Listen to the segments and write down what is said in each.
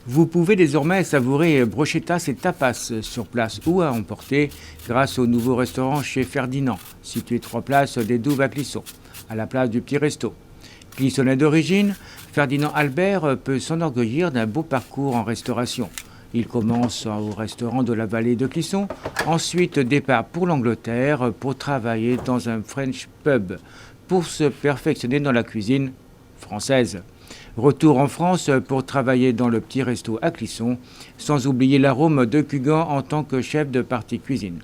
Vous pouvez désormais savourer brochetas et tapas sur place ou à emporter grâce au nouveau restaurant chez Ferdinand, situé 3 places des Douves à Clisson, à la place du Petit Resto. Clissonnais d'origine, Ferdinand Albert peut s'enorgueillir d'un beau parcours en restauration. Il commence au restaurant de la vallée de Clisson, ensuite départ pour l'Angleterre pour travailler dans un French pub, pour se perfectionner dans la cuisine française. Retour en France pour travailler dans le Petit Resto à Clisson, sans oublier l'arôme de Cugan en tant que chef de partie cuisine.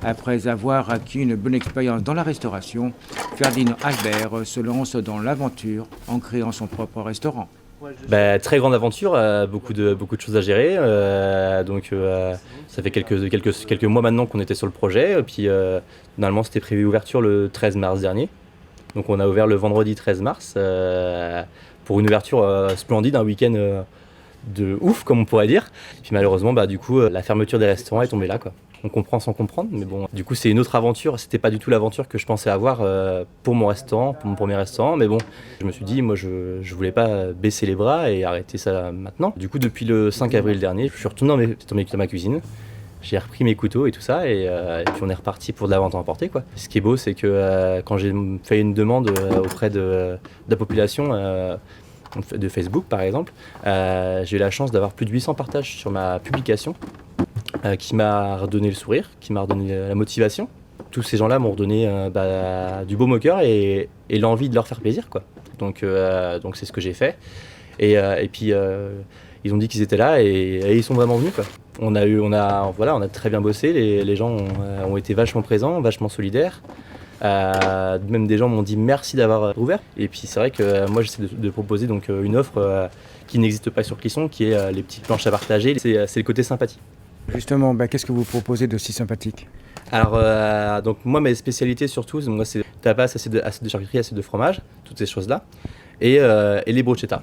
Après avoir acquis une bonne expérience dans la restauration, Ferdinand Albert se lance dans l'aventure en créant son propre restaurant. Très grande aventure, beaucoup de choses à gérer. Ça fait quelques mois maintenant qu'on était sur le projet. Puis normalement c'était prévu ouverture le 13 mars dernier. Donc on a ouvert le vendredi 13 mars pour une ouverture splendide, un week-end de ouf comme on pourrait dire. Puis malheureusement la fermeture des restaurants est tombée là quoi. On comprend sans comprendre, mais bon, du coup c'est une autre aventure, c'était pas du tout l'aventure que je pensais avoir pour mon restaurant, pour mon premier restaurant, mais bon, je me suis dit, moi je voulais pas baisser les bras et arrêter ça maintenant. Du coup depuis le 5 avril dernier, je suis retourné dans ma cuisine, j'ai repris mes couteaux et tout ça, et puis on est reparti pour de la vente à emporter quoi. Ce qui est beau, c'est que quand j'ai fait une demande auprès de la population, de Facebook par exemple, j'ai eu la chance d'avoir plus de 800 partages sur ma publication, qui m'a redonné le sourire, qui m'a redonné la motivation. Tous ces gens-là m'ont redonné du baume au cœur et l'envie de leur faire plaisir, quoi. Donc c'est ce que j'ai fait. Et puis ils ont dit qu'ils étaient là et ils sont vraiment venus, quoi. On a très bien bossé. Les gens ont été vachement présents, vachement solidaires. Même des gens m'ont dit merci d'avoir ouvert. Et puis c'est vrai que moi j'essaie de proposer donc une offre qui n'existe pas sur Clisson, qui est les petites planches à partager. C'est le côté sympathie. Justement, qu'est-ce que vous proposez de si sympathique ? Alors, donc moi mes spécialités surtout, c'est tapas, assiette de charcuterie, assiette de fromage, toutes ces choses-là, et les brochetas.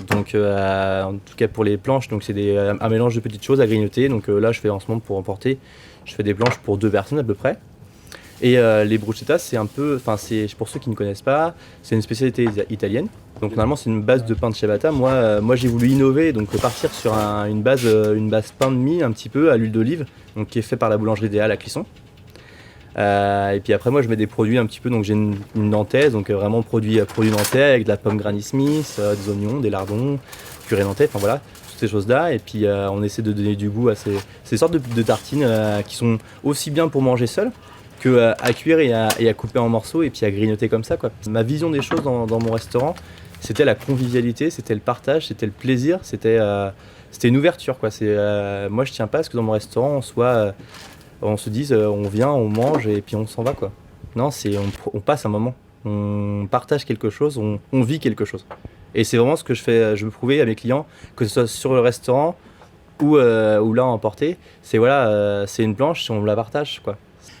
Donc en tout cas pour les planches, donc c'est un mélange de petites choses à grignoter. Donc là je fais en ce moment pour emporter, je fais des planches pour 2 personnes à peu près. Et les brochetas, c'est pour ceux qui ne connaissent pas, c'est une spécialité italienne. Donc normalement c'est une base de pain de ciabatta. Moi j'ai voulu innover, donc partir sur une base pain de mie un petit peu à l'huile d'olive, donc qui est fait par la boulangerie des Halles à Clisson. Et puis après moi je mets des produits un petit peu, donc j'ai une nantaise, donc vraiment produit nantais avec de la pomme Granny Smith, des oignons, des lardons, purée nantais, enfin voilà, toutes ces choses là. Et puis on essaie de donner du goût à ces sortes de tartines qui sont aussi bien pour manger seul que à cuire et à couper en morceaux et puis à grignoter comme ça quoi. Ma vision des choses dans mon restaurant, c'était la convivialité, c'était le partage, c'était le plaisir, c'était une ouverture quoi. Moi je tiens pas à ce que dans mon restaurant on se dise on vient, on mange et puis on s'en va quoi. Non, on passe un moment, on partage quelque chose, on vit quelque chose. Et c'est vraiment ce que je veux prouver à mes clients, que ce soit sur le restaurant ou là à emporter. C'est une planche, on la partage quoi.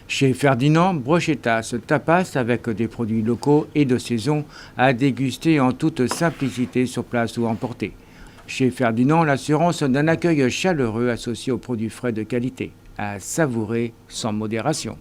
Chez Ferdinand, brochetas, tapas avec des produits locaux et de saison à déguster en toute simplicité sur place ou emporter. Chez Ferdinand, l'assurance d'un accueil chaleureux associé aux produits frais de qualité, à savourer sans modération.